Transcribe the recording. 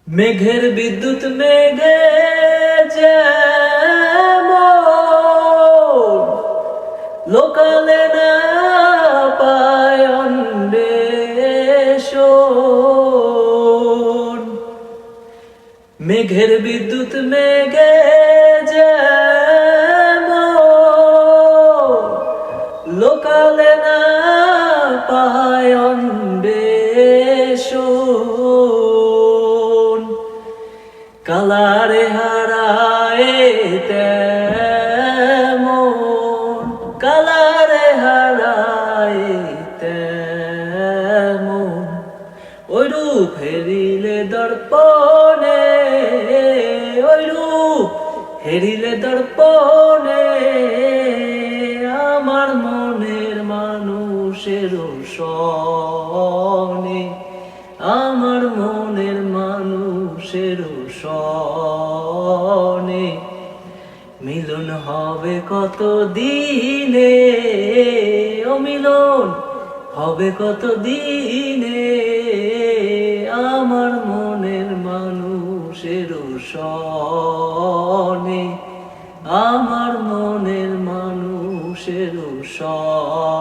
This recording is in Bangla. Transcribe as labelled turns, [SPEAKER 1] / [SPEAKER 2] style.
[SPEAKER 1] মেঘের বিদ্যুৎ মেঘে যেমন লোকালে না পায় অন্বেষণ। মেঘের বিদ্যুৎ মেঘে যেমন লোকালে না পায় অন্বেষণ। কালারে হারায় তেমন, কালারে হারায় তেমন, ওইরূপ হেরিলে দর্পণে, ওইরূপ হেরিলে দর্পণে আমার মনের মানুষের সনে, আমার মনের মানুষের সনে। মিলন হবে কত দিনে, ও মিলন হবে কত দিনে আমার মনের মানুষের সনে, আমার মনের মানুষের সনে।